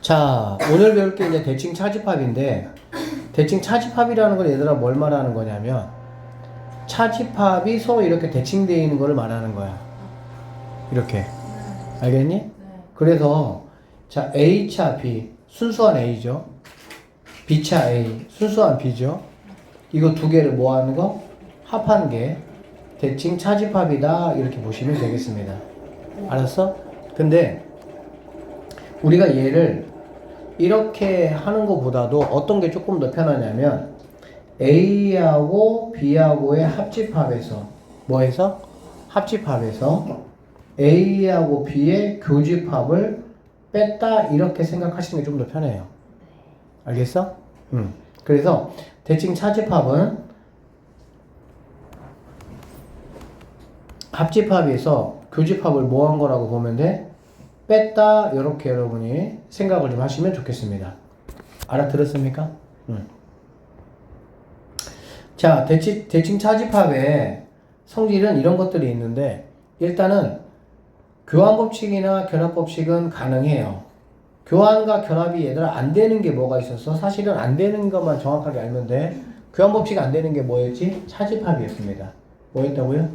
자, 오늘 배울 게 이제 대칭 차집합인데, 대칭 차집합이라는 건 얘들아 뭘 말하는 거냐면, 차집합이 서로 이렇게 대칭되어 있는 거를 말하는 거야. 이렇게. 알겠니? 네. 그래서, 자, A차 B, 순수한 A죠. B차 A, 순수한 B죠. 이거 두 개를 뭐 하는 거? 합한 게 대칭 차집합이다. 이렇게 보시면 되겠습니다. 알았어? 근데, 우리가 얘를 이렇게 하는 것보다도 어떤 게 조금 더 편하냐면 A하고 B하고의 합집합에서 뭐해서? 합집합에서 A하고 B의 교집합을 뺐다 이렇게 생각하시는 게 좀 더 편해요. 알겠어? 그래서 대칭 차집합은 합집합에서 교집합을 뭐 한 거라고 보면 돼? 뺐다 이렇게 여러분이 생각을 좀 하시면 좋겠습니다. 알아들었습니까? 자, 대칭 차집합의 성질은 이런 것들이 있는데 일단은 교환법칙이나 결합법칙은 가능해요. 교환과 결합이 얘들아 안 되는 게 뭐가 있었어? 사실은 안 되는 것만 정확하게 알면 돼. 교환법칙 안 되는 게 뭐였지? 차집합이었습니다. 뭐였다고요?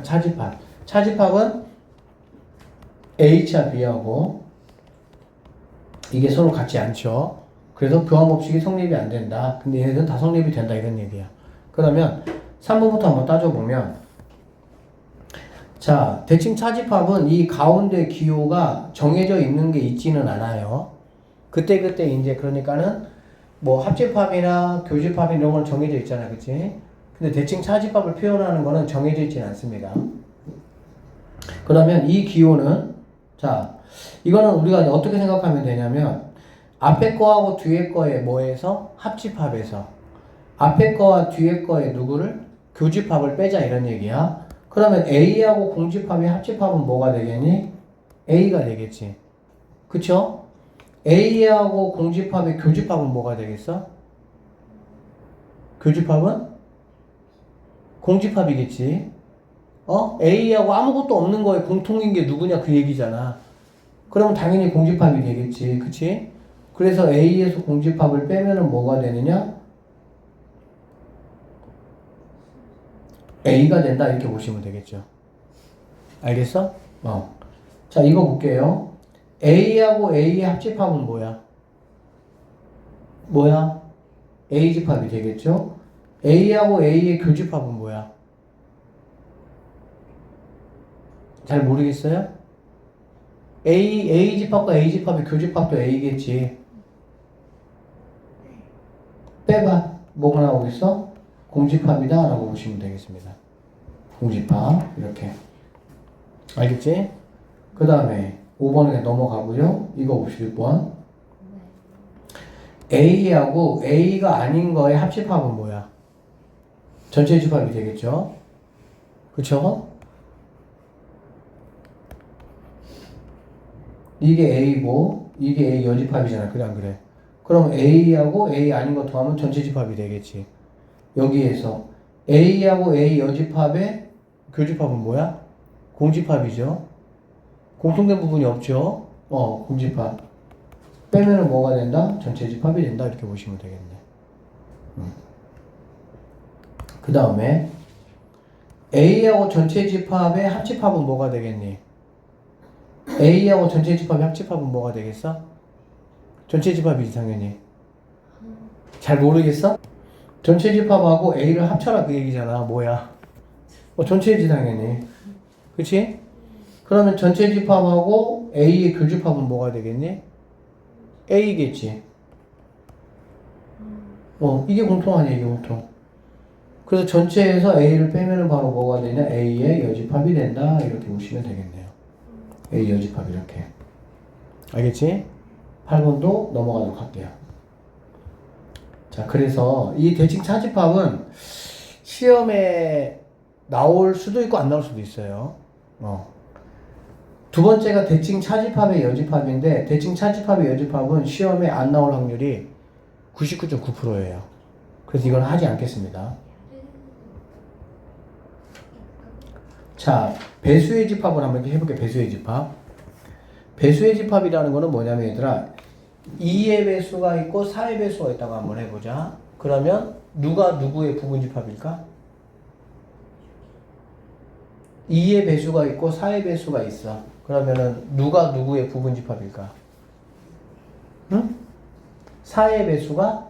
차집합. 차집합은 A차 B하고 이게 서로 같지 않죠. 그래서 교환법칙이 성립이 안 된다. 근데 얘네들은 다 성립이 된다 이런 얘기야. 그러면 3번부터 한번 따져보면 자, 대칭 차집합은 이 가운데 기호가 정해져 있는 게 있지는 않아요. 그때그때 이제 그러니까는 뭐 합집합이나 교집합 이런 건 정해져 있잖아. 그치? 근데 대칭 차집합을 표현하는 거는 정해져 있지는 않습니다. 그러면 이 기호는 자, 이거는 우리가 어떻게 생각하면 되냐면 앞에 거하고 뒤에 거에 뭐에서? 합집합에서 앞에 거와 뒤에 거에 누구를? 교집합을 빼자 이런 얘기야. 그러면 A하고 공집합의 합집합은 뭐가 되겠니? A가 되겠지. 그쵸? A하고 공집합의 교집합은 뭐가 되겠어? 교집합은? 공집합이겠지. A하고 아무것도 없는 거에 공통인 게 누구냐 그 얘기잖아. 그러면 당연히 공집합이 되겠지. 그치? 그래서 A에서 공집합을 빼면은 뭐가 되느냐? A가 된다 이렇게 보시면 되겠죠. 알겠어? 자, 이거 볼게요. A하고 A의 합집합은 뭐야? 뭐야? A 집합이 되겠죠? A하고 A의 교집합은 뭐야? 잘 모르겠어요? A 집합과 A 집합의 교집합도 A겠지. 빼봐. 뭐가 나오겠어? 공집합이다 라고 보시면 되겠습니다. 공집합 이렇게. 알겠지? 그 다음에 5번에 넘어가고요. 이거 봅시다. 6번. A하고 A가 아닌 거의 합집합은 뭐야? 전체 집합이 되겠죠? 그쵸? 이게 A고 이게 A 여집합이잖아. 그래 안 그래? 그럼 A하고 A 아닌 거 더하면 전체 집합이 되겠지. 여기에서 A하고 A 여집합의 교집합은 뭐야? 공집합이죠. 공통된 부분이 없죠. 공집합. 빼면은 뭐가 된다? 전체 집합이 된다. 이렇게 보시면 되겠네. 그 다음에 A하고 전체 집합의 합집합은 뭐가 되겠니? A하고 전체 집합의 합집합은 뭐가 되겠어? 전체 집합이지 당연히. 잘 모르겠어? 전체 집합하고 A를 합쳐라 그 얘기잖아. 뭐야? 전체지 당연히. 그치? 그러면 전체 집합하고 A의 교집합은 뭐가 되겠니? A겠지. 이게 공통 아니야, 이게 공통. 그래서 전체에서 A를 빼면은 바로 뭐가 되냐? A의 여집합이 된다. 이렇게 보시면 되겠네요. A 여집합 이렇게. 알겠지? 8번도 넘어가도록 할게요. 자, 그래서 이 대칭 차집합은 시험에 나올 수도 있고 안 나올 수도 있어요. 두 번째가 대칭 차집합의 여집합인데 대칭 차집합의 여집합은 시험에 안 나올 확률이 99.9%예요. 그래서 이건 하지 않겠습니다. 자, 배수의 집합을 한번 해볼게요. 배수의 집합. 배수의 집합이라는 거는 뭐냐면 얘들아 2의 배수가 있고 4의 배수가 있다고 한번 해보자. 그러면 누가 누구의 부분집합일까? 2의 배수가 있고 4의 배수가 있어. 그러면은 누가 누구의 부분집합일까? 응? 4의 배수가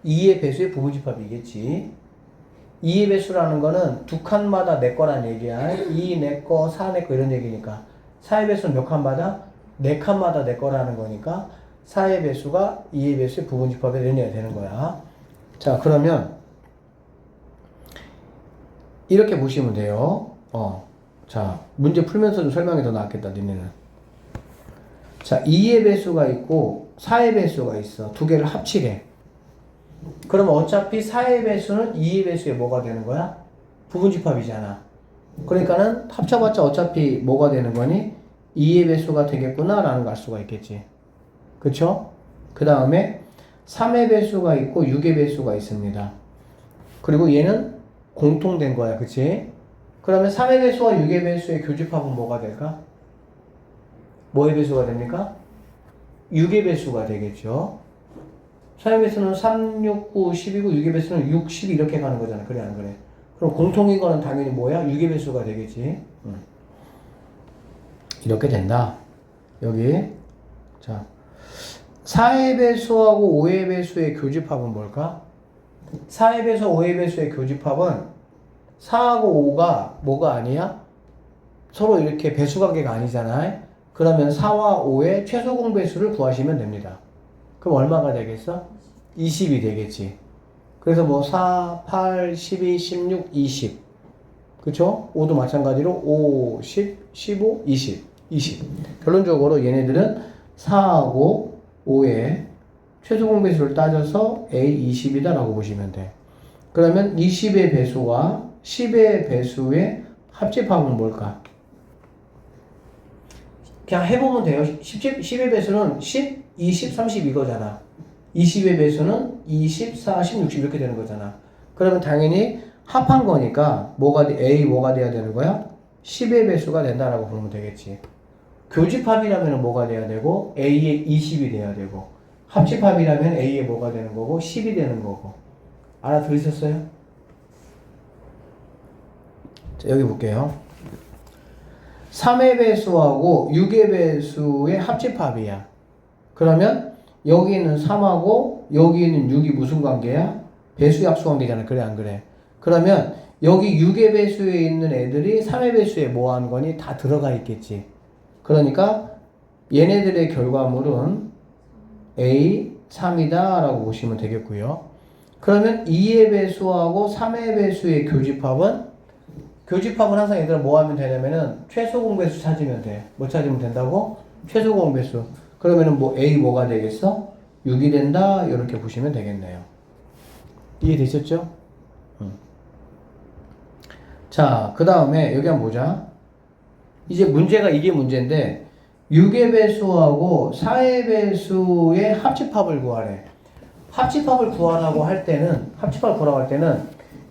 2의 배수의 부분집합이겠지. 2의 배수라는 거는 두 칸마다 내 거란 얘기야. 2 내 거, 4 내 거 이런 얘기니까. 4의 배수는 몇 칸마다? 4칸마다 내 거라는 거니까 4의 배수가 2의 배수의 부분집합에 이런 얘기가 되는 거야. 자, 그러면 이렇게 보시면 돼요. 자, 문제 풀면서 좀 설명이 더 낫겠다, 니네는. 자, 2의 배수가 있고 4의 배수가 있어. 두 개를 합치래. 그러면 어차피 4의 배수는 2의 배수에 뭐가 되는 거야? 부분집합이잖아. 그러니까는 합쳐봤자 어차피 뭐가 되는 거니? 2의 배수가 되겠구나 라는 걸 알 수가 있겠지. 그쵸? 그 다음에 3의 배수가 있고 6의 배수가 있습니다. 그리고 얘는 공통된 거야. 그치? 그러면 3의 배수와 6의 배수의 교집합은 뭐가 될까? 뭐의 배수가 됩니까? 6의 배수가 되겠죠. 3의 배수는 3, 6, 9, 10이고 6의 배수는 6, 10 이렇게 가는 거잖아. 그래 안 그래? 그럼 공통인 거는 당연히 뭐야? 6의 배수가 되겠지. 이렇게 된다. 여기 자 4의 배수하고 5의 배수의 교집합은 뭘까? 4의 배수, 5의 배수의 교집합은 4하고 5가 뭐가 아니야? 서로 이렇게 배수 관계가 아니잖아. 그러면 4와 5의 최소 공배수를 구하시면 됩니다. 그럼 얼마가 되겠어? 20이 되겠지. 그래서 뭐 4, 8, 12, 16, 20. 그쵸? 5도 마찬가지로 5, 10, 15, 20. 결론적으로 얘네들은 4하고 5의 최소 공배수를 따져서 A20이다 라고 보시면 돼. 그러면 20의 배수와 10의 배수의 합집합은 뭘까? 그냥 해보면 돼요. 10의 배수는 10, 20, 30 이거잖아. 20의 배수는 20, 40, 60 이렇게 되는 거잖아. 그러면 당연히 합한 거니까 A 뭐가 돼야 되는 거야? 10의 배수가 된다라고 보면 되겠지. 교집합이라면 뭐가 돼야 되고 A의 20이 돼야 되고 합집합이라면 A의 뭐가 되는 거고 10이 되는 거고. 알아들으셨어요? 자, 여기 볼게요. 3의 배수하고 6의 배수의 합집합이야. 그러면 여기 있는 3하고 여기 있는 6이 무슨 관계야? 배수약수 관계잖아. 그래 안 그래? 그러면 여기 6의 배수에 있는 애들이 3의 배수에 뭐 하는 거니? 다 들어가 있겠지. 그러니까 얘네들의 결과물은 A3이다 라고 보시면 되겠고요. 그러면 2의 배수하고 3의 배수의 교집합은 항상 얘들아 뭐 하면 되냐면은 최소 공배수 찾으면 돼. 뭐 찾으면 된다고? 최소 공배수. 그러면은 뭐 A 뭐가 되겠어? 6이 된다. 이렇게 보시면 되겠네요. 이해되셨죠? 자, 그 다음에 여기 한번 보자. 이제 문제가 이게 문제인데 6의 배수하고 4의 배수의 합집합을 구하래. 합집합을 구하라고 할 때는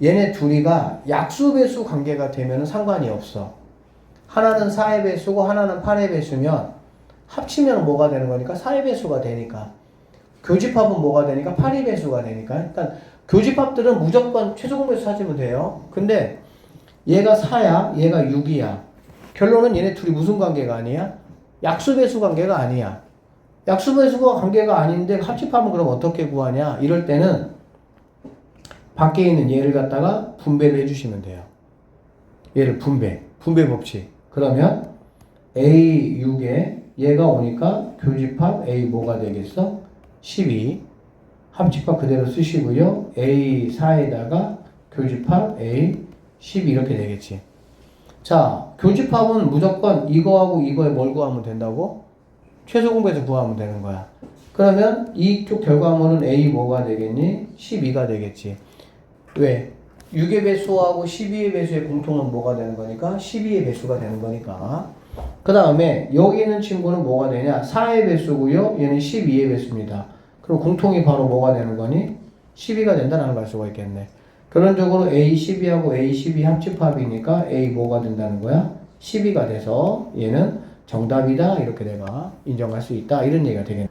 얘네 둘이가 약수배수 관계가 되면 상관이 없어. 하나는 4의 배수고 하나는 8의 배수면 합치면 뭐가 되는 거니까 4의 배수가 되니까. 교집합은 뭐가 되니까 8의 배수가 되니까. 일단 교집합들은 무조건 최소 공배수 찾으면 돼요. 근데 얘가 4야, 얘가 6이야. 결론은 얘네 둘이 무슨 관계가 아니야? 약수배수 관계가 아니야. 약수배수가 관계가 아닌데 합집합은 그럼 어떻게 구하냐? 이럴 때는 밖에 있는 얘를 갖다가 분배를 해주시면 돼요. 얘를 분배 법칙. 그러면 A6에 얘가 오니까 교집합 A 뭐가 되겠어? 12. 합집합 그대로 쓰시고요. A4에다가 교집합 A12 이렇게 되겠지. 자, 교집합은 무조건 이거하고 이거에 뭘 구하면 된다고? 최소 공배수 구하면 되는 거야. 그러면 이쪽 결과물은 A 뭐가 되겠니? 12가 되겠지. 왜? 6의 배수하고 12의 배수의 공통은 뭐가 되는 거니까? 12의 배수가 되는 거니까. 그 다음에 여기 있는 친구는 뭐가 되냐? 4의 배수고요. 얘는 12의 배수입니다. 그럼 공통이 바로 뭐가 되는 거니? 12가 된다는 걸 알 수가 있겠네. 결론적으로 A12하고 A12 합집합이니까 A 뭐가 된다는 거야? 12가 돼서 얘는 정답이다. 이렇게 내가 인정할 수 있다. 이런 얘기가 되겠네.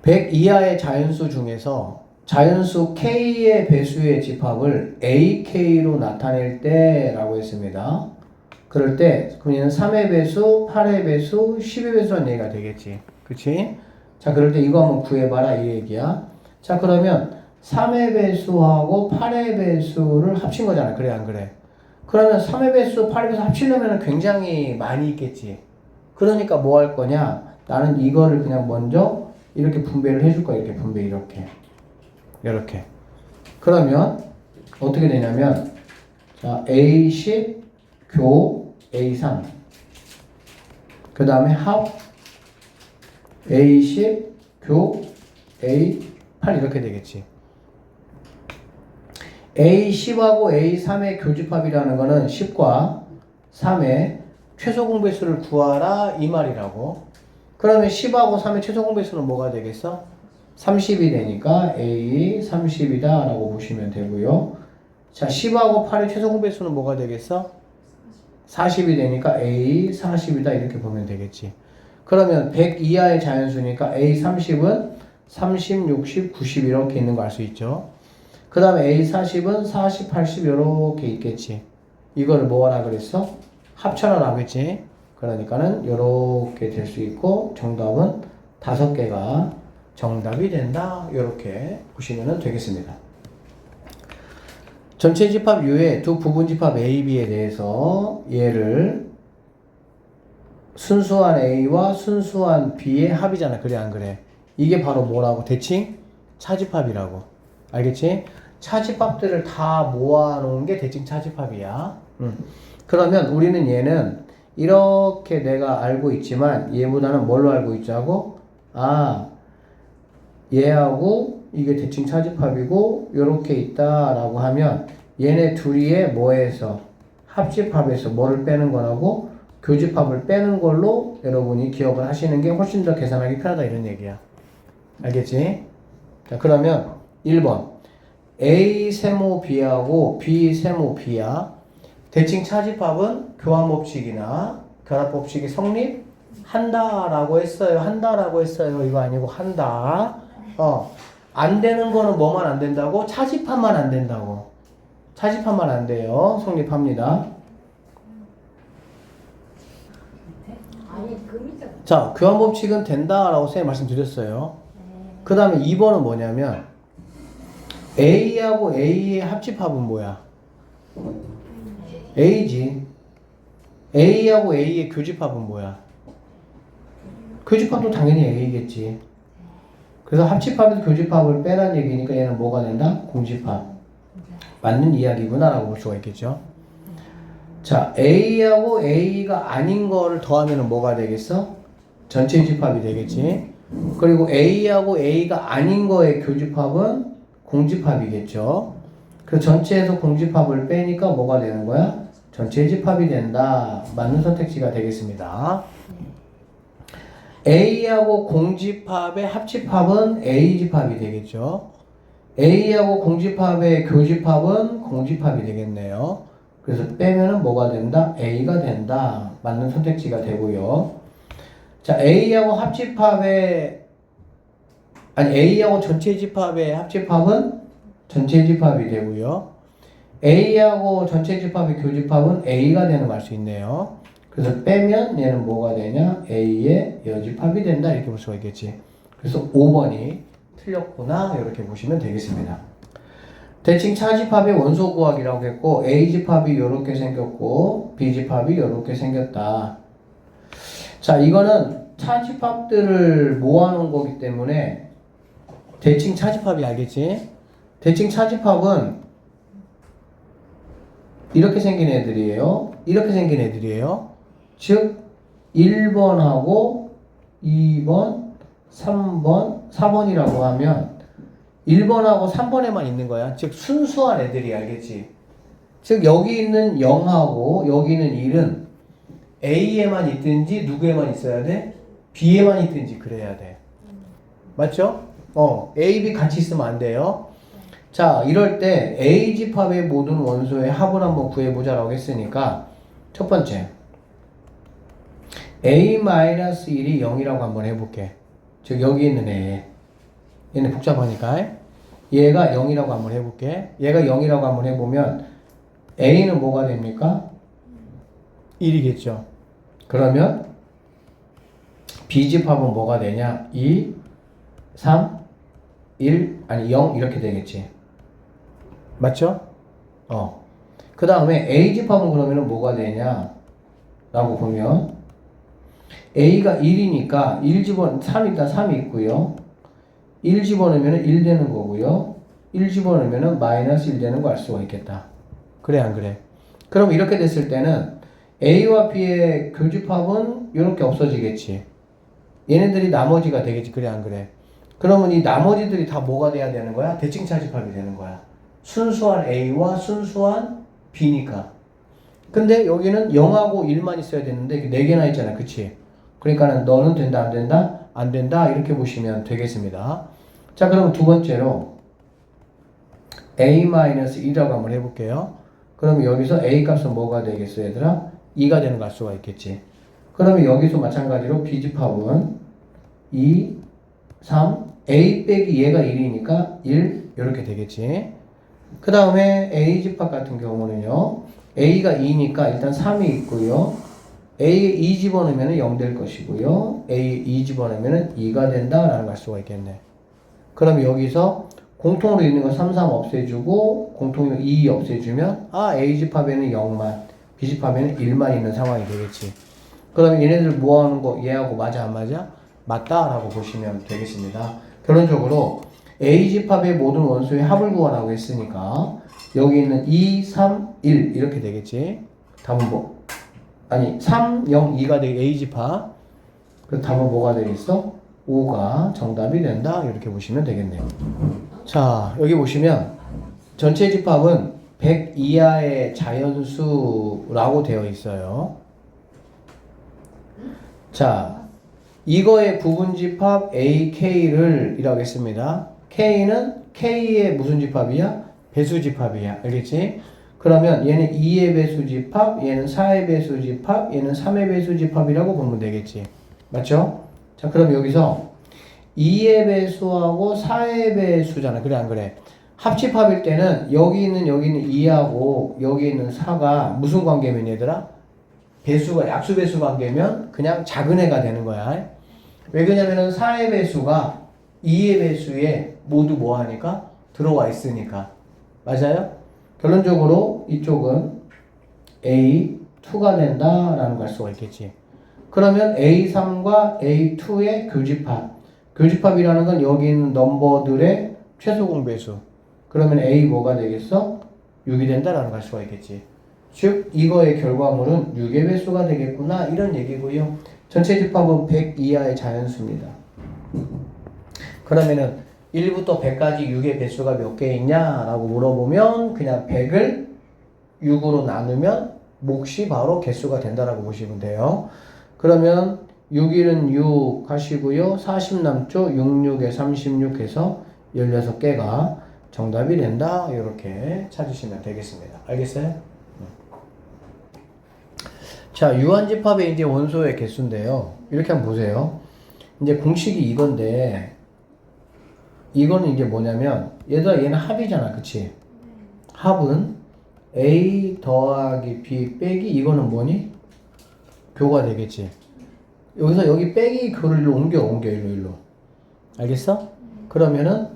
100 이하의 자연수 중에서 자연수 k의 배수의 집합을 ak로 나타낼 때 라고 했습니다. 그럴 때 그냥 3의 배수, 8의 배수, 10의 배수란 얘기가 되겠지. 그치? 자, 그럴 때 이거 한번 구해봐라 이 얘기야. 자, 그러면 3의 배수하고 8의 배수를 합친 거잖아. 그래 안 그래? 그러면 3의 배수, 8의 배수 합치려면 굉장히 많이 있겠지. 그러니까 뭐 할 거냐? 나는 이거를 그냥 먼저 이렇게 분배를 해줄 거야. 이렇게 분배 이렇게. 그러면 어떻게 되냐면 자, A10 교 A3 그 다음에 합 A10 교 A8 이렇게 되겠지. A10하고 A3의 교집합이라는 거는 10과 3의 최소 공배수를 구하라 이 말이라고. 그러면 10하고 3의 최소 공배수는 뭐가 되겠어? 30이 되니까 A 30이다 라고 보시면 되고요. 자, 10하고 8의 최소 공배수는 뭐가 되겠어? 40이 되니까 A 40이다 이렇게 보면 되겠지. 그러면 100 이하의 자연수니까 A 30은 30, 60, 90 이렇게 있는 거 알 수 있죠. 그 다음에 A 40은 40, 80 이렇게 있겠지. 이거를 뭐 하라 그랬어? 합쳐라 하겠지. 그러니까는 이렇게 될 수 있고 정답은 5개가 정답이 된다. 이렇게 보시면 되겠습니다. 전체 집합 U의 두 부분 집합 A, B에 대해서 얘를 순수한 A와 순수한 B의 합이잖아. 그래 안 그래? 이게 바로 뭐라고? 대칭 차집합이라고. 알겠지? 차집합들을 다 모아놓은 게 대칭 차집합이야. 그러면 우리는 얘는 이렇게 내가 알고 있지만 얘보다는 뭘로 알고 있자고? 아, 얘하고 이게 대칭 차집합이고 요렇게 있다라고 하면 얘네 둘이의 뭐에서? 합집합에서 뭐를 빼는 거라고? 교집합을 빼는 걸로 여러분이 기억을 하시는 게 훨씬 더 계산하기 편하다 이런 얘기야. 알겠지? 자, 그러면 1번 A 세모 B하고 B 세모 B야. 대칭 차집합은 교환법칙이나 결합법칙이 성립한다라고 했어요. 한다라고 했어요. 이거 아니고 한다. 안 되는 거는 뭐만 안 된다고? 차집합만 안 된다고. 차집합만 안 돼요. 성립합니다. 자, 교환법칙은 된다라고 선생님 말씀드렸어요. 그 다음에 2번은 뭐냐면 A하고 A의 합집합은 뭐야? A지. A하고 A의 교집합은 뭐야? 교집합도 당연히 A겠지. 그래서 합집합에서 교집합을 빼라는 얘기니까 얘는 뭐가 된다? 공집합. 맞는 이야기구나 라고 볼 수가 있겠죠. 자, A하고 A가 아닌 거를 더하면 뭐가 되겠어? 전체 집합이 되겠지. 그리고 A하고 A가 아닌 거의 교집합은 공집합이겠죠. 그래서 전체에서 공집합을 빼니까 뭐가 되는 거야? 전체 집합이 된다. 맞는 선택지가 되겠습니다. A하고 공집합의 합집합은 A집합이 되겠죠. A하고 공집합의 교집합은 공집합이 되겠네요. 그래서 빼면은 뭐가 된다? A가 된다. 맞는 선택지가 되고요. 자, A하고 A하고 전체 집합의 합집합은 전체 집합이 되고요. A하고 전체 집합의 교집합은 A가 되는 걸 알 수 있네요. 그래서 빼면 얘는 뭐가 되냐? A의 여집합이 된다. 이렇게 볼 수가 있겠지. 그래서 5번이 틀렸구나. 이렇게 보시면 되겠습니다. 대칭 차집합의 원소 구하기라고 했고 A집합이 이렇게 생겼고 B집합이 이렇게 생겼다. 자, 이거는 차집합들을 모아놓은 거기 때문에 대칭 차집합이 알겠지? 대칭 차집합은 이렇게 생긴 애들이에요. 이렇게 생긴 애들이에요. 즉 1번하고 2번, 3번, 4번이라고 하면 1번하고 3번에만 있는 거야. 즉 순수한 애들이 알겠지? 즉 여기 있는 0하고 여기 있는 1은 A에만 있든지 누구에만 있어야 돼? B에만 있든지 그래야 돼. 맞죠? A, B 같이 있으면 안 돼요. 자, 이럴 때 A집합의 모든 원소의 합을 한번 구해보자라고 했으니까 첫 번째 A-1이 0이라고 한번 해볼게. 즉 여기 있는 애 얘는 복잡하니까. 얘가 0이라고 한번 해볼게. 얘가 0이라고 한번 해보면 A는 뭐가 됩니까? 1이겠죠. 그러면 B집합은 뭐가 되냐? 2, 3, 1, 아니 0 이렇게 되겠지. 맞죠? 그 다음에 A집합은 그러면 뭐가 되냐? 라고 보면 A가 1이니까 1 3 3이 있고요. 1 집어넣으면 1 되는 거고요. 1 집어넣으면 마이너스 1 되는 거 알 수가 있겠다. 그래 안 그래? 그럼 이렇게 됐을 때는 A와 B의 교집합은 이렇게 없어지겠지. 얘네들이 나머지가 되겠지. 그래 안 그래? 그러면 이 나머지들이 다 뭐가 돼야 되는 거야? 대칭차집합이 되는 거야. 순수한 A와 순수한 B니까. 근데 여기는 0하고 1만 있어야 되는데 4개나 있잖아. 그치? 그러니까는 너는 된다 안 된다? 안 된다 이렇게 보시면 되겠습니다. 자 그럼 두 번째로 A-1이라고 한번 해볼게요. 그럼 여기서 A 값은 뭐가 되겠어 얘들아? 2가 되는 걸 알 수가 있겠지. 그러면 여기서 마찬가지로 B집합은 2, 3, A 빼기 얘가 1이니까 1 이렇게 되겠지. 그 다음에 A집합 같은 경우는요. A가 2니까 일단 3이 있고요. A에 2 집어넣으면 0 될 것이고요. A에 2 집어넣으면 2가 된다라는 걸 알 수가 있겠네. 그럼 여기서 공통으로 있는 거 3, 3 없애주고 공통으로 2 없애주면 A집합에는 0만 B집합에는 1만 있는 상황이 되겠지. 그럼 얘네들 뭐하는 거 얘하고 맞아 안 맞아? 맞다라고 보시면 되겠습니다. 결론적으로 A집합의 모든 원소의 합을 구하라고 했으니까 여기 있는 2, 3, 1 이렇게 되겠지. 답은 뭐? 아니 3, 0, 2가 되게 A집합. 그럼 답은 뭐가 되겠어? 5가 정답이 된다. 이렇게 보시면 되겠네요. 자 여기 보시면 전체 집합은 100 이하의 자연수라고 되어 있어요. 자 이거의 부분집합 AK를 이라고 했습니다. K는 K의 무슨 집합이야? 배수집합이야. 알겠지? 그러면 얘는 2의 배수집합, 얘는 4의 배수집합, 얘는 3의 배수집합이라고 보면 되겠지. 맞죠? 자, 그럼 여기서 2의 배수하고 4의 배수잖아. 그래, 안 그래? 합집합일 때는 여기 있는 2하고 여기 있는 4가 무슨 관계면 얘들아? 배수가, 약수 배수 관계면 그냥 작은 애가 되는 거야. 왜 그러냐면은 4의 배수가 2의 배수에 모두 뭐 하니까? 들어와 있으니까. 맞아요? 결론적으로 이쪽은 A2가 된다라는 걸 알 수가 있겠지. 그러면 A3과 A2의 교집합. 교집합이라는 건 여기 있는 넘버들의 최소 공배수. 그러면 A 뭐가 되겠어? 6이 된다라는 걸 알 수가 있겠지. 즉 이거의 결과물은 6의 배수가 되겠구나 이런 얘기고요. 전체 집합은 100 이하의 자연수입니다. 그러면은 1부터 100까지 6의 배수가 몇 개 있냐라고 물어보면 그냥 100을 6으로 나누면 몫이 바로 개수가 된다라고 보시면 돼요. 그러면 6일은 6 하시고요. 40 남죠? 6, 6에 36 해서 16개가 정답이 된다. 이렇게 찾으시면 되겠습니다. 알겠어요? 자, 유한집합의 이제 원소의 개수인데요. 이렇게 한번 보세요. 이제 공식이 이건데, 이거는 이제 뭐냐면, 얘는 합이잖아. 그치? 합은 A 더하기 B 빼기 이거는 뭐니? 교가 되겠지. 여기서 여기 빼기 교를 옮겨 일로. 알겠어? 그러면은,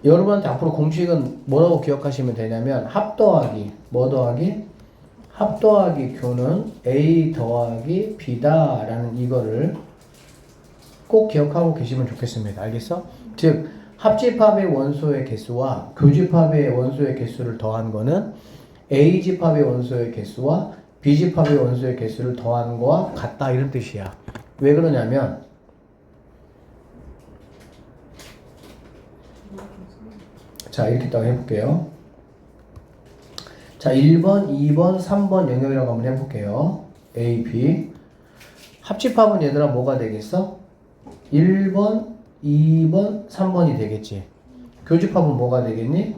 여러분한테 앞으로 공식은 뭐라고 기억하시면 되냐면, 합 더하기, 뭐 더하기? 합 더하기 교는 A 더하기 B다 라는 이거를 꼭 기억하고 계시면 좋겠습니다. 알겠어? 즉 합집합의 원소의 개수와 교집합의 원소의 개수를 더한 거는 A집합의 원소의 개수와 B집합의 원소의 개수를 더한 거와 같다 이런 뜻이야. 왜 그러냐면 자 이렇게 딱 해볼게요. 자, 1번, 2번, 3번 영역이라고 한번 해볼게요. A, B. 합집합은 얘들아 뭐가 되겠어? 1번, 2번, 3번이 되겠지. 교집합은 뭐가 되겠니?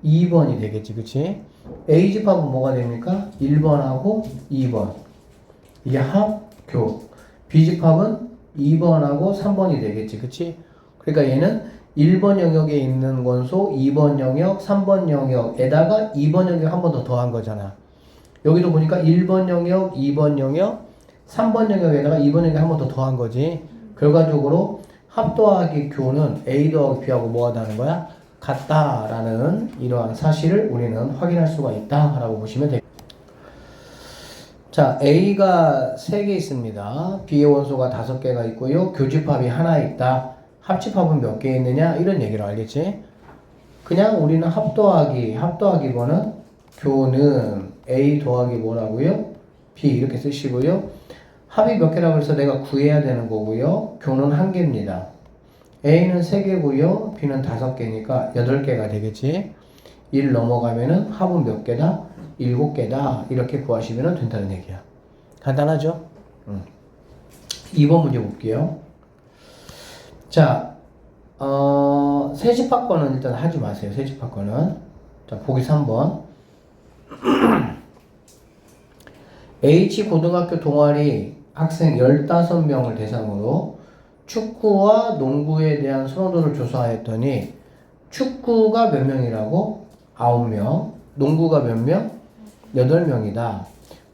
2번이 되겠지. 그치? A집합은 뭐가 됩니까? 1번하고 2번. 이게 합, 교. B집합은 2번하고 3번이 되겠지. 그치? 그러니까 얘는 1번 영역에 있는 원소 2번 영역, 3번 영역에다가 2번 영역 한 번 더 더한 거잖아. 여기도 보니까 1번 영역, 2번 영역, 3번 영역에다가 2번 영역 한 번 더 더한 거지. 결과적으로 합 더하기 교는 A 더하기 B하고 뭐가 다른 거야? 같다라는 이러한 사실을 우리는 확인할 수가 있다라고 보시면 됩니다. 자, A가 3개 있습니다. B의 원소가 5개가 있고요. 교집합이 하나 있다. 합집합은 몇 개 있느냐? 이런 얘기를 알겠지? 그냥 우리는 합 더하기 뭐는 교는 A 더하기 뭐라고요? B 이렇게 쓰시고요. 합이 몇 개라고 해서 내가 구해야 되는 거고요. 교는 1개입니다. A는 3개고요. B는 5개니까 8개가 되겠지. 1 넘어가면은 합은 몇 개다? 7개다. 이렇게 구하시면 된다는 얘기야. 간단하죠? 2번 문제 볼게요. 자, 세집합권은 일단 하지 마세요. 세집합권은. 자, 보기 3번. H고등학교 동아리 학생 15명을 대상으로 축구와 농구에 대한 선호도를 조사했더니 축구가 몇 명이라고? 9명. 농구가 몇 명? 8명이다.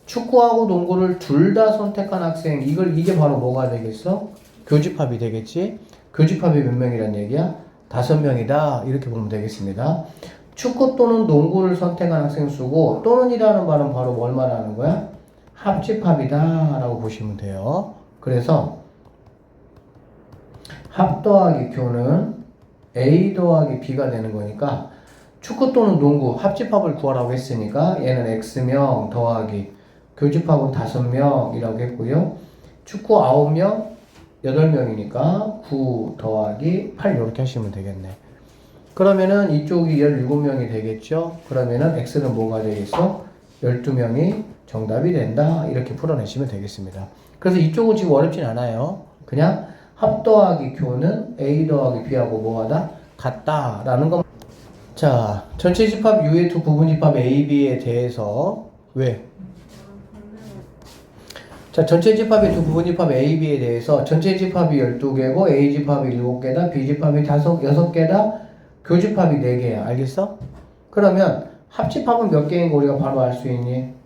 축구하고 농구를 둘 다 선택한 학생, 이게 바로 뭐가 되겠어? 교집합이 되겠지? 교집합이 몇 명이란 얘기야? 5명이다. 이렇게 보면 되겠습니다. 축구 또는 농구를 선택한 학생 수고, 또는이라는 말은 바로 뭘 말하는 거야? 합집합이다 라고 보시면 돼요. 그래서 합 더하기 교는 A 더하기 B가 되는 거니까 축구 또는 농구 합집합을 구하라고 했으니까 얘는 X명 더하기 교집합은 5명이라고 했고요. 축구 9명, 8명이니까 9 더하기 8 이렇게 하시면 되겠네. 그러면은 이쪽이 17명이 되겠죠. 그러면은 X는 뭐가 되겠어? 12명이 정답이 된다. 이렇게 풀어내시면 되겠습니다. 그래서 이쪽은 지금 어렵진 않아요. 그냥 합 더하기 교는 A 더하기 B하고 뭐하다? 같다라는 것. 자, 전체 집합 U의 두 부분 집합 A, B에 대해서 왜? 자, 전체 집합의 두 부분 집합 A, B에 대해서 전체 집합이 12개고 A 집합이 7개다, B 집합이 6개다, 교집합이 4개야. 알겠어? 그러면 합집합은 몇 개인 거 우리가 바로 알 수 있니?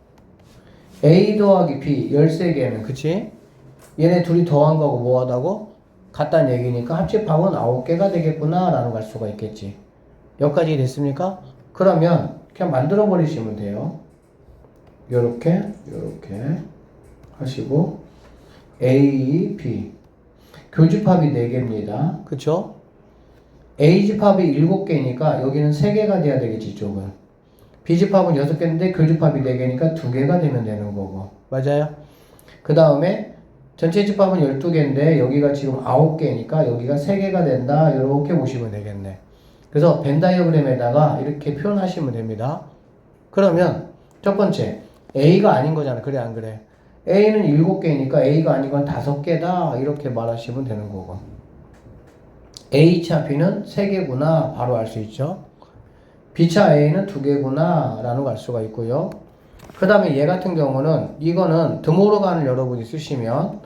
A 더하기 B 13개는 그치? 얘네 둘이 더한 거하고 뭐하다고? 같다는 얘기니까 합집합은 9개가 되겠구나 라는 걸 알 수가 있겠지. 여기까지 됐습니까? 그러면 그냥 만들어 버리시면 돼요. 요렇게 하시고 A, B 교집합이 4개입니다. 그쵸? A집합이 7개니까 여기는 3개가 돼야 되겠지. 이쪽은 B집합은 6개인데 교집합이 4개니까 2개가 되면 되는 거고. 맞아요? 그 다음에 전체 집합은 12개인데 여기가 지금 9개니까 여기가 3개가 된다. 이렇게 보시면 되겠네. 그래서 벤 다이어그램에다가 이렇게 표현하시면 됩니다. 그러면 첫 번째 A가 아닌 거잖아. 그래 안 그래? A는 7개니까 A가 아닌 건 5개다. 이렇게 말하시면 되는 거고. A차 B는 3개구나. 바로 알 수 있죠. B차 A는 2개구나. 라는 걸 알 수가 있고요. 그 다음에 얘 같은 경우는 이거는 드모르간을 여러분이 쓰시면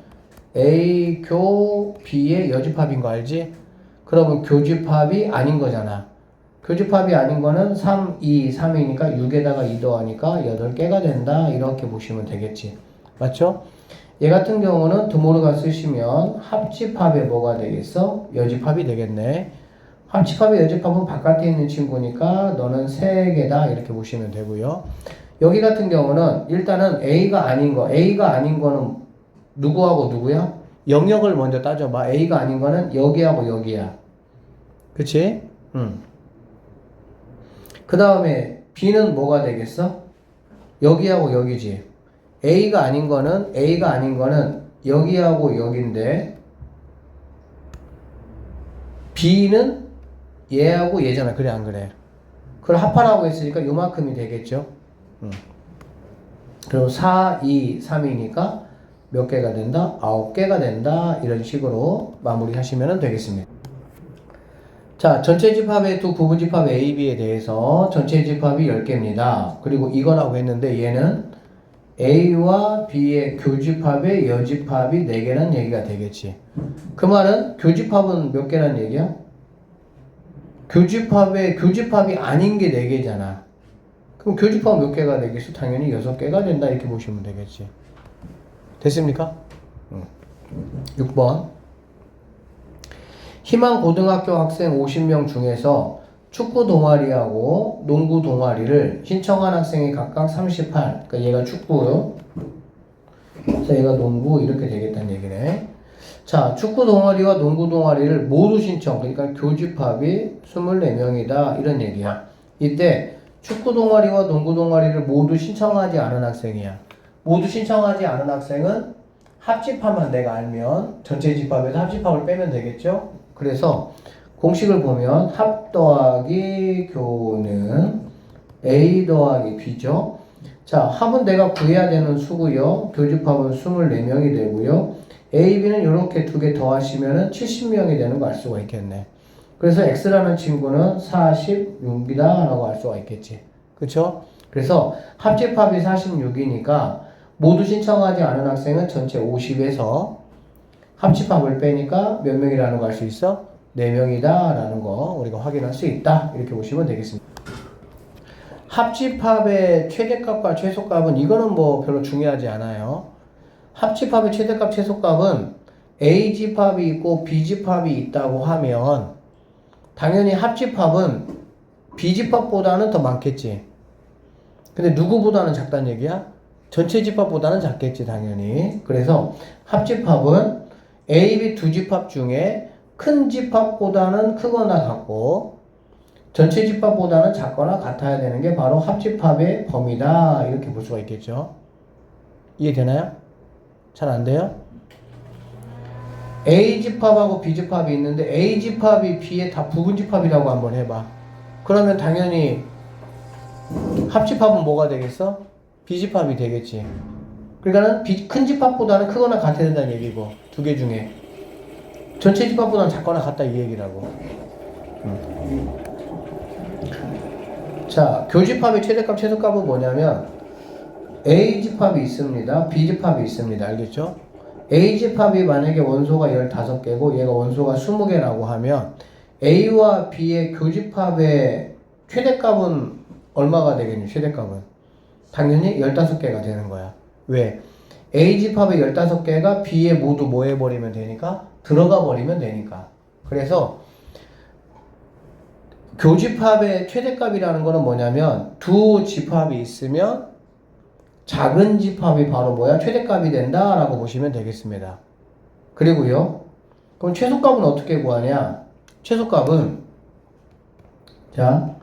A 교 B의 여집합인 거 알지? 그러면 교집합이 아닌 거잖아. 교집합이 아닌 거는 3, 2, 3이니까 6에다가 2 더하니까 8개가 된다. 이렇게 보시면 되겠지. 맞죠? 얘 같은 경우는 드모르간 쓰시면 합집합에 뭐가 되겠어? 여집합이 되겠네. 합집합의 여집합은 바깥에 있는 친구니까 너는 3개다. 이렇게 보시면 되고요. 여기 같은 경우는 일단은 A가 아닌 거는 누구하고 누구야? 영역을 먼저 따져봐. A가 아닌 거는 여기하고 여기야. 그치? 그 다음에 B는 뭐가 되겠어? 여기하고 여기지. A가 아닌 거는 여기하고 여기인데 B는 얘하고 얘잖아. 그래 안 그래? 그걸 합하라고 했으니까 요만큼이 되겠죠. 그리고 4, 2, 3이니까 몇 개가 된다? 9개가 된다. 이런 식으로 마무리 하시면 되겠습니다. 자, 전체 집합의 두 부분 집합 A, B에 대해서 전체 집합이 10개입니다. 그리고 이거라고 했는데 얘는 A와 B의 교집합의 여집합이 4개란 얘기가 되겠지. 그 말은 교집합은 몇 개란 얘기야? 교집합이 아닌 게 4개잖아. 그럼 교집합은 몇 개가 되겠어? 당연히 6개가 된다 이렇게 보시면 되겠지. 됐습니까? 6번. 희망 고등학교 학생 50명 중에서 축구 동아리하고 농구 동아리를 신청한 학생이 각각 38. 그러니까 얘가 축구요. 그래서 얘가 농구 이렇게 되겠다는 얘기네. 자, 축구 동아리와 농구 동아리를 모두 신청. 그러니까 교집합이 24명이다 이런 얘기야. 이때 축구 동아리와 농구 동아리를 모두 신청하지 않은 학생이야. 모두 신청하지 않은 학생은 합집합만 내가 알면 전체 집합에서 합집합을 빼면 되겠죠. 그래서 공식을 보면 합 더하기 교는 A 더하기 B죠. 자, 합은 내가 구해야 되는 수고요. 교집합은 24명이 되고요. A, B는 이렇게 2개 더하시면은 70명이 되는 거 알 수가 있겠네. 그래서 X라는 친구는 46이다 라고 알 수가 있겠지. 그쵸? 그래서 합집합이 46이니까 모두 신청하지 않은 학생은 전체 50에서 합집합을 빼니까 몇 명이라는 거 알 수 있어? 4명이다 라는 거 우리가 확인할 수 있다 이렇게 보시면 되겠습니다. 합집합의 최대값과 최소값은 이거는 뭐 별로 중요하지 않아요. 합집합의 최대값 최소값은 A집합이 있고 B집합이 있다고 하면 당연히 합집합은 B집합보다는 더 많겠지. 근데 누구보다는 작다는 얘기야? 전체 집합보다는 작겠지 당연히. 그래서 합집합은 A, B 두 집합 중에 큰 집합보다는 크거나 같고 전체 집합보다는 작거나 같아야 되는 게 바로 합집합의 범위다 이렇게 볼 수가 있겠죠. 이해되나요? 잘 안 돼요? A집합하고 B집합이 있는데 A집합이 B의 다 부분집합이라고 한번 해봐. 그러면 당연히 합집합은 뭐가 되겠어? B집합이 되겠지. 그러니까는 큰 집합보다는 크거나 같아야 된다는 얘기고 2개 중에 전체 집합보다는 작거나 같다 이 얘기라고. 자, 교집합의 최대값 최소값은 뭐냐면 A집합이 있습니다. B집합이 있습니다. 알겠죠? A집합이 만약에 원소가 15개고 얘가 원소가 20개라고 하면 A와 B의 교집합의 최대값은 얼마가 되겠니? 최대값은 당연히 15개가 되는 거야. 왜? A집합의 15개가 B에 모두 뭐 해버리면 되니까? 들어가 버리면 되니까. 그래서 교집합의 최대값이라는 거는 뭐냐면 두 집합이 있으면 작은 집합이 바로 뭐야? 최대값이 된다 라고 보시면 되겠습니다. 그리고요. 그럼 최소값은 어떻게 구하냐? 최소값은 자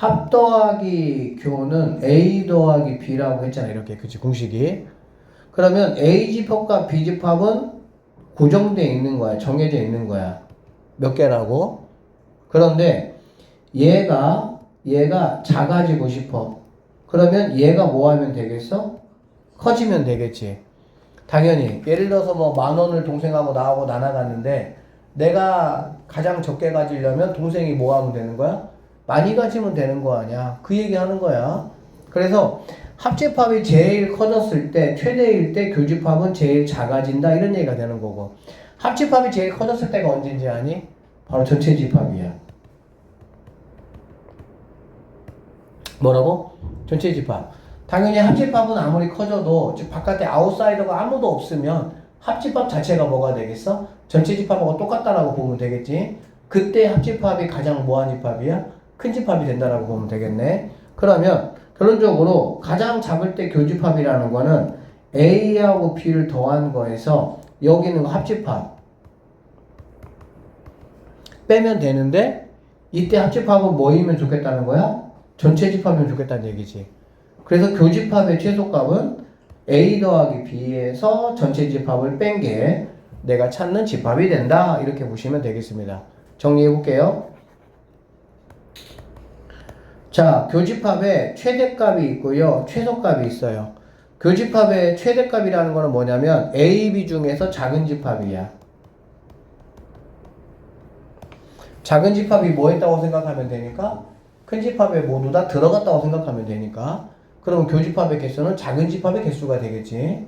합 더하기 교는 A 더하기 B라고 했잖아. 이렇게 그치 공식이. 그러면 A집합과 B집합은 고정되어 있는 거야. 정해져 있는 거야. 몇 개라고? 그런데 얘가 작아지고 싶어. 그러면 얘가 뭐 하면 되겠어? 커지면 되겠지. 당연히 예를 들어서 뭐 10,000원을 동생하고 나하고 나눠갔는데 내가 가장 적게 가지려면 동생이 뭐 하면 되는 거야? 많이 가지면 되는 거 아니야. 그 얘기 하는 거야. 그래서 합집합이 제일 커졌을 때 최대일 때 교집합은 제일 작아진다 이런 얘기가 되는 거고 합집합이 제일 커졌을 때가 언제인지 아니? 바로 전체 집합이야. 뭐라고? 전체 집합. 당연히 합집합은 아무리 커져도 즉 바깥에 아웃사이더가 아무도 없으면 합집합 자체가 뭐가 되겠어? 전체 집합하고 똑같다라고 보면 되겠지. 그때 합집합이 가장 뭐한 집합이야? 큰 집합이 된다라고 보면 되겠네. 그러면 결론적으로 가장 작을 때 교집합이라는 거는 A하고 B를 더한 거에서 여기 있는 거 합집합 빼면 되는데 이때 합집합은 뭐이면 좋겠다는 거야? 전체 집합이면 좋겠다는 얘기지. 그래서 교집합의 최소값은 A 더하기 B에서 전체 집합을 뺀 게 내가 찾는 집합이 된다. 이렇게 보시면 되겠습니다. 정리해 볼게요. 자, 교집합에 최대값이 있고요. 최소값이 있어요. 교집합의 최대값이라는 거는 뭐냐면 A, B 중에서 작은 집합이야. 작은 집합이 뭐 했다고 생각하면 되니까 큰 집합에 모두 다 들어갔다고 생각하면 되니까 그러면 교집합의 개수는 작은 집합의 개수가 되겠지.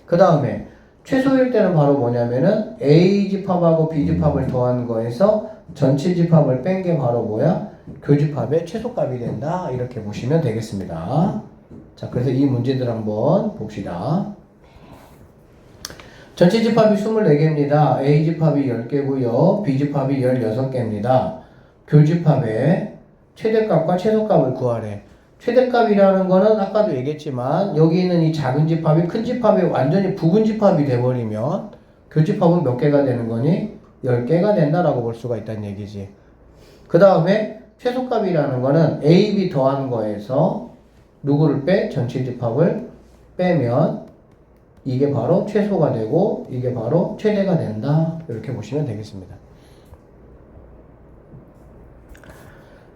그 다음에 최소일 때는 바로 뭐냐면은 A집합하고 B집합을 더한 거에서 전체 집합을 뺀 게 바로 뭐야? 교집합의 최소값이 된다. 이렇게 보시면 되겠습니다. 자, 그래서 이 문제들 한번 봅시다. 전체 집합이 24개입니다. A집합이 10개고요. B집합이 16개입니다. 교집합의 최대값과 최소값을 구하래. 최대값이라는 거는 아까도 얘기했지만 여기 있는 이 작은 집합이 큰 집합이 완전히 부분 집합이 돼버리면 교집합은 몇 개가 되는 거니? 10개가 된다라고 볼 수가 있다는 얘기지. 그 다음에 최소값이라는 거는 A, B 더한 거에서 누구를 빼? 전체 집합을 빼면 이게 바로 최소가 되고 이게 바로 최대가 된다. 이렇게 보시면 되겠습니다.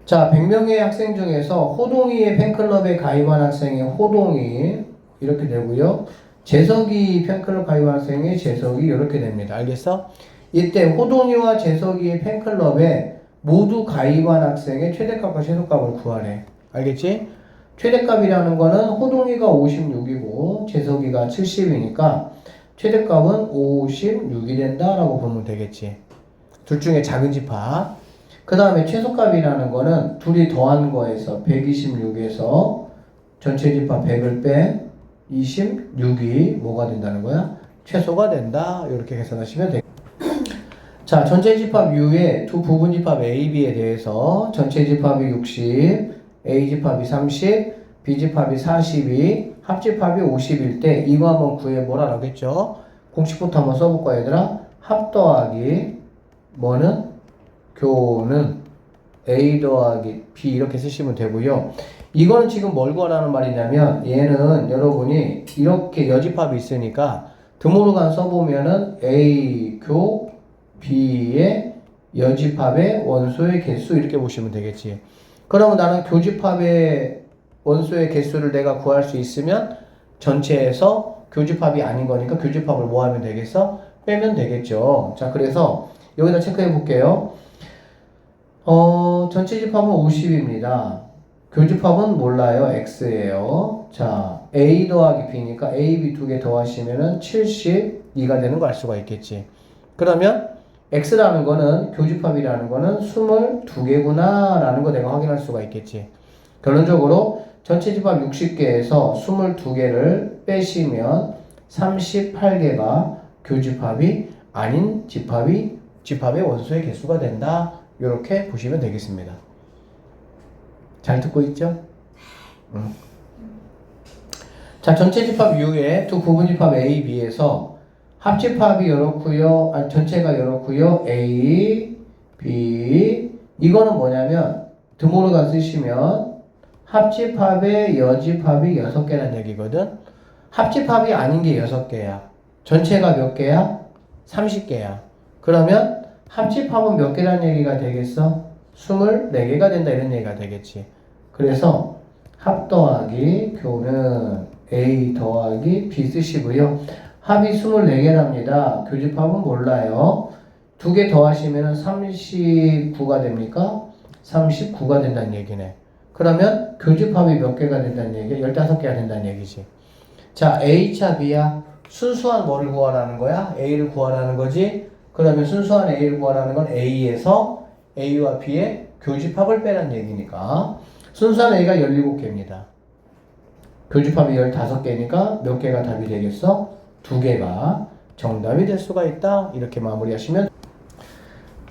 자, 100명의 학생 중에서 호동이의 팬클럽에 가입한 학생이 호동이 이렇게 되고요. 재석이 팬클럽 가입한 학생이 재석이 이렇게 됩니다. 알겠어? 이때 호동이와 재석이의 팬클럽에 모두 가입한 학생의 최대값과 최소값을 구하래. 알겠지? 최대값이라는 거는 호동이가 56이고 재석이가 70이니까 최대값은 56이 된다라고 보면 되겠지. 둘 중에 작은 집합. 그 다음에 최소값이라는 거는 둘이 더한 거에서 126에서 전체 집합 100을 뺀 26이 뭐가 된다는 거야? 최소가 된다. 이렇게 계산하시면 되겠습니다. 자, 전체 집합 U의 두 부분 집합 A, B에 대해서 전체 집합이 60, A 집합이 30, B 집합이 42, 합집합이 50일 때 이거 한번 구해보라 그랬죠? 공식부터 한번 써볼까 얘들아? 합 더하기 뭐는? 교는 A 더하기 B 이렇게 쓰시면 되고요. 이거는 지금 뭘 구하라는 말이냐면 얘는 여러분이 이렇게 여집합이 있으니까 드모르간 써보면은 A 교 B의 여집합의 원소의 개수 이렇게 보시면 되겠지. 그러면 나는 교집합의 원소의 개수를 내가 구할 수 있으면 전체에서 교집합이 아닌 거니까 교집합을 뭐 하면 되겠어? 빼면 되겠죠. 자, 그래서 여기다 체크해 볼게요. 전체 집합은 50입니다. 교집합은 몰라요. X예요. 자, A 더하기 B니까 A, B 두 개 더하시면은 72가 되는 거 알 수가 있겠지. 그러면 X라는 거는 교집합이라는 거는 22개구나 라는 거 내가 확인할 수가 있겠지. 결론적으로 전체 집합 60개에서 22개를 빼시면 38개가 교집합이 아닌 집합의 원소의 개수가 된다. 이렇게 보시면 되겠습니다. 잘 듣고 있죠? 자, 전체 집합 U의 두 부분 집합 A, B에서 합집합이 이렇고요. 전체가 이렇고요. A, B 이거는 뭐냐면 드모르간 쓰시면 합집합의 여집합이 6개라는 얘기거든. 합집합이 아닌 게 6개야. 전체가 몇 개야? 30개야. 그러면 합집합은 몇 개라는 얘기가 되겠어? 24개가 된다 이런 얘기가 되겠지. 그래서 합 더하기 교는 A 더하기 B 쓰시고요. 합이 24개랍니다. 교집합은 몰라요. 2개 더하시면 39가 됩니까? 39가 된다는 얘기네. 그러면 교집합이 몇 개가 된다는 얘기야? 15개가 된다는 얘기지. 자, A차 B야. 순수한 뭐를 구하라는 거야? A를 구하라는 거지. 그러면 순수한 A를 구하라는 건 A에서 A와 B의 교집합을 빼라는 얘기니까 순수한 A가 17개입니다. 교집합이 15개니까 몇 개가 답이 되겠어? 2개가 정답이 될 수가 있다. 이렇게 마무리하시면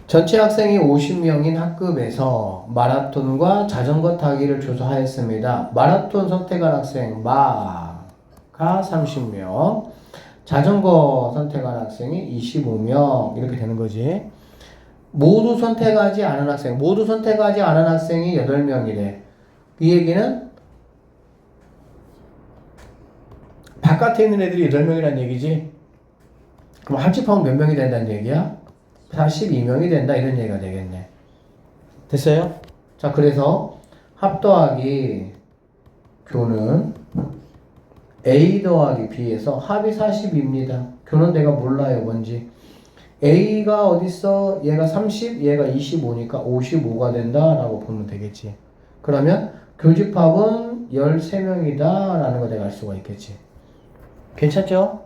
전체 학생이 50명인 학급에서 마라톤과 자전거 타기를 조사하였습니다. 마라톤 선택한 학생 마가 30명, 자전거 선택한 학생이 25명 이렇게 되는 거지. 모두 선택하지 않은 학생이 8명이래. 이 얘기는 바깥에 있는 애들이 8명이라는 얘기지. 그럼 합집하면 몇 명이 된다는 얘기야? 42명이 된다 이런 얘기가 되겠네. 됐어요? 자, 그래서 합 더하기 교는 A 더하기 B에서 합이 40입니다. 교는 내가 몰라요 뭔지. A가 어딨어? 얘가 30, 얘가 25니까 55가 된다 라고 보면 되겠지. 그러면 교집합은 13명이다 라는 거 내가 알 수가 있겠지. 괜찮죠?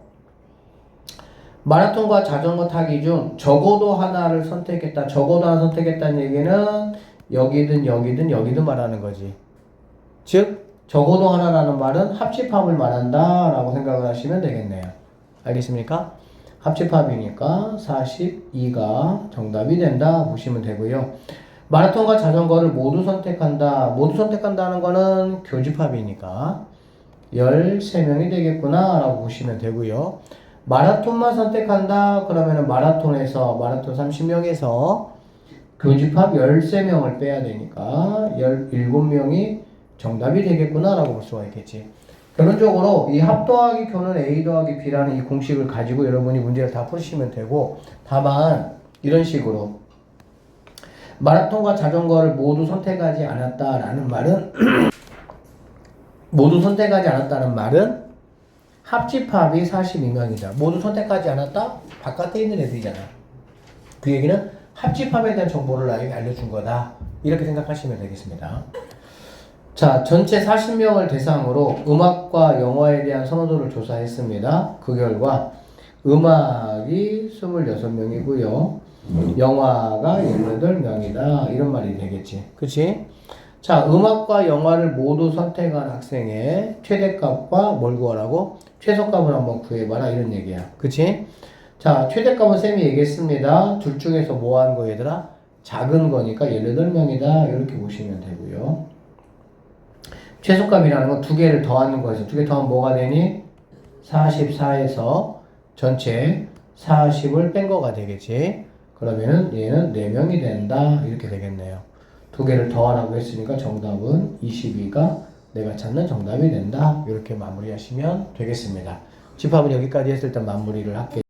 마라톤과 자전거 타기 중 적어도 하나를 선택했다. 적어도 하나 선택했다는 얘기는 여기든 말하는 거지. 즉 적어도 하나라는 말은 합집합을 말한다 라고 생각을 하시면 되겠네요. 알겠습니까? 합집합이니까 42가 정답이 된다 보시면 되고요. 마라톤과 자전거를 모두 선택한다. 모두 선택한다는 거는 교집합이니까 13명이 되겠구나 라고 보시면 되고요. 마라톤만 선택한다 그러면은 마라톤 30명에서 교집합 13명을 빼야 되니까 17명이 정답이 되겠구나 라고 볼 수가 있겠지. 결론적으로 이 합 더하기 교는 A 더하기 B라는 이 공식을 가지고 여러분이 문제를 다 푸시면 되고, 다만 이런 식으로 마라톤과 자전거를 모두 선택하지 않았다라는 말은 모두 선택하지 않았다는 말은 합집합이 42명이다. 모두 선택하지 않았다? 바깥에 있는 애들이잖아. 그 얘기는 합집합에 대한 정보를 나에게 알려준 거다. 이렇게 생각하시면 되겠습니다. 자, 전체 40명을 대상으로 음악과 영화에 대한 선호도를 조사했습니다. 그 결과 음악이 26명이고요. 영화가 18명이다. 이런 말이 되겠지. 그치? 자, 음악과 영화를 모두 선택한 학생의 최대값과 뭘 구하라고? 최소값을 한번 구해봐라. 이런 얘기야. 그치? 자, 최대값은 쌤이 얘기했습니다. 둘 중에서 뭐 하는 거 얘들아? 작은 거니까 18명이다. 이렇게 보시면 되고요. 최소값이라는 건 두 개를 더하는 거에서 두 개 더하면 뭐가 되니? 44에서 전체 40을 뺀 거가 되겠지. 그러면은 얘는 4명이 된다. 이렇게 되겠네요. 두 개를 더하라고 했으니까 정답은 22가 내가 찾는 정답이 된다. 이렇게 마무리하시면 되겠습니다. 집합은 여기까지 했을 때 마무리를 할게요.